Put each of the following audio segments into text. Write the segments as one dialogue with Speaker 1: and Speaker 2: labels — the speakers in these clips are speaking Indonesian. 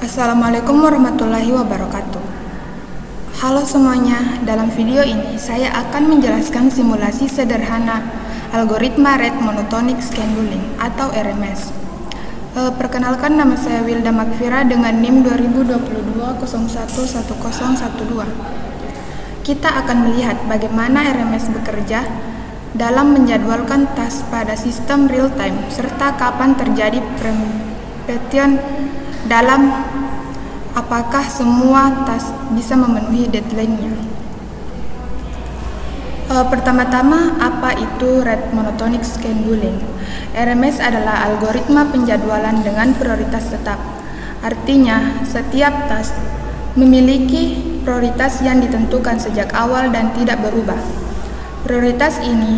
Speaker 1: Assalamualaikum warahmatullahi wabarakatuh. Halo semuanya, dalam video ini saya akan menjelaskan simulasi sederhana algoritma Rate Monotonic Scheduling atau RMS. Perkenalkan, nama saya Wilda Makfira dengan NIM 2022011012. Kita akan melihat bagaimana RMS bekerja dalam menjadwalkan task pada sistem real time serta kapan terjadi perempatan dalam apakah semua task bisa memenuhi deadline-nya. Pertama-tama, apa itu Rate Monotonic Scheduling? RMS adalah algoritma penjadwalan dengan prioritas tetap. Artinya, setiap task memiliki prioritas yang ditentukan sejak awal dan tidak berubah. Prioritas ini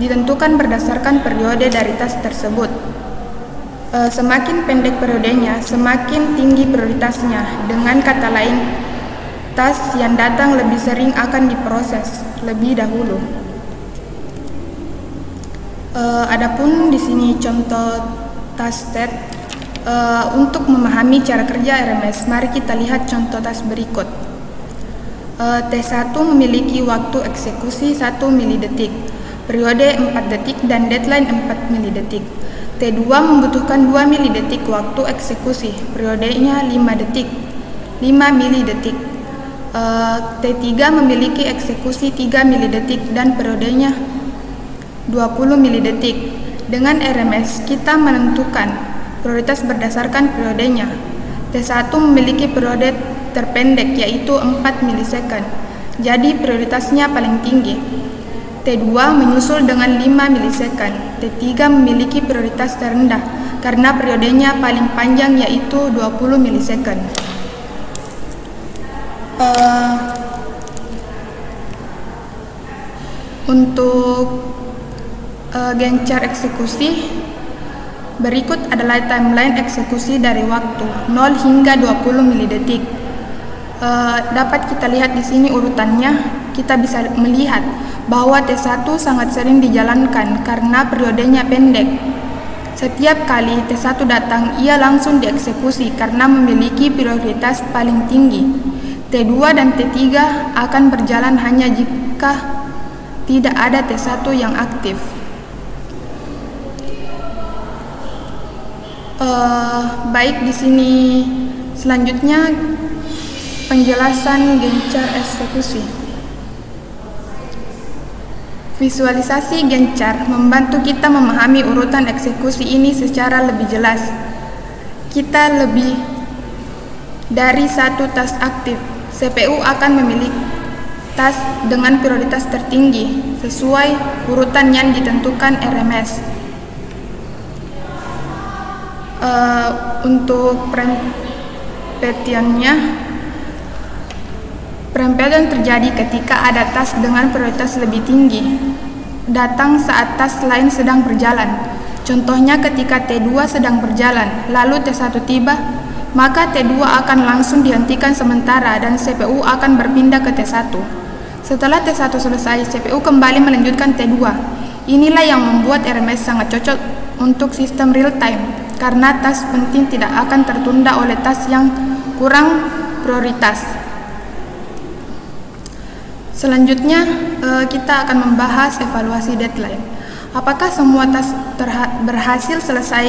Speaker 1: ditentukan berdasarkan periode dari task tersebut. Semakin pendek periodenya, semakin tinggi prioritasnya. Dengan kata lain, task yang datang lebih sering akan diproses lebih dahulu. Adapun di sini contoh task set. Untuk memahami cara kerja RMS, mari kita lihat contoh task berikut. T1 memiliki waktu eksekusi 1 milidetik, periode 4 detik dan deadline 4 milidetik. T2 membutuhkan 2 milidetik waktu eksekusi, periodenya 5 milidetik. T3 memiliki eksekusi 3 milidetik dan periodenya 20 milidetik. Dengan RMS, kita menentukan prioritas berdasarkan periodenya. T1 memiliki periode terpendek yaitu 4 milisekund, jadi prioritasnya paling tinggi. T2 menyusul dengan 5 milisekund. T3 memiliki prioritas terendah karena periodenya paling panjang yaitu 20 milisekund. Untuk Gantt chart eksekusi, berikut adalah timeline eksekusi dari waktu 0 hingga 20 milidetik. Dapat kita lihat di sini urutannya. Kita bisa melihat bahwa T1 sangat sering dijalankan karena periodenya pendek. Setiap kali T1 datang, ia langsung dieksekusi karena memiliki prioritas paling tinggi. T2 dan T3 akan berjalan hanya jika tidak ada T1 yang aktif. Baik, di sini selanjutnya penjelasan Gantt chart eksekusi. Visualisasi Gantt chart membantu kita memahami urutan eksekusi ini secara lebih jelas. Kita lebih dari satu task aktif. CPU akan memilih task dengan prioritas tertinggi sesuai urutan yang ditentukan RMS. Untuk perempatan terjadi ketika ada task dengan prioritas lebih tinggi datang saat task lain sedang berjalan. Contohnya ketika T2 sedang berjalan, lalu T1 tiba, maka T2 akan langsung dihentikan sementara dan CPU akan berpindah ke T1. Setelah T1 selesai, CPU kembali melanjutkan T2. Inilah yang membuat RMS sangat cocok untuk sistem real time, karena task penting tidak akan tertunda oleh task yang kurang prioritas. Selanjutnya, kita akan membahas evaluasi deadline. Apakah semua task berhasil selesai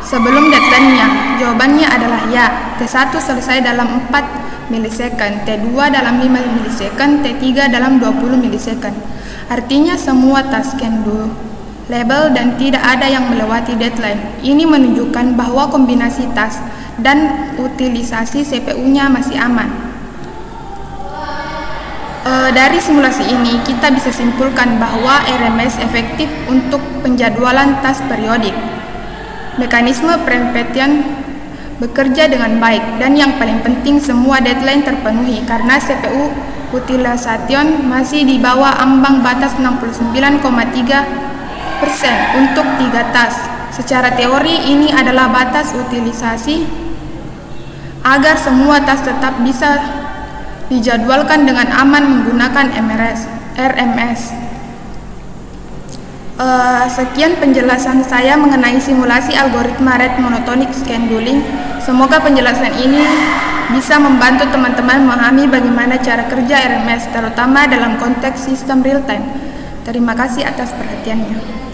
Speaker 1: sebelum deadline-nya? Jawabannya adalah ya. T1 selesai dalam 4 milisekund, T2 dalam 5 milisekund, T3 dalam 20 milisekund. Artinya semua task can do label dan tidak ada yang melewati deadline. Ini menunjukkan bahwa kombinasi task dan utilisasi CPU-nya masih aman. Dari simulasi ini, kita bisa simpulkan bahwa RMS efektif untuk penjadwalan task periodik. Mekanisme perempatan bekerja dengan baik, dan yang paling penting semua deadline terpenuhi karena CPU utilization masih di bawah ambang batas 69,3% untuk 3 task. Secara teori, ini adalah batas utilisasi agar semua task tetap bisa dijadwalkan dengan aman menggunakan RMS. Sekian penjelasan saya mengenai simulasi algoritma rate monotonic scheduling. Semoga penjelasan ini bisa membantu teman-teman memahami bagaimana cara kerja RMS, terutama dalam konteks sistem real time. Terima kasih atas perhatiannya.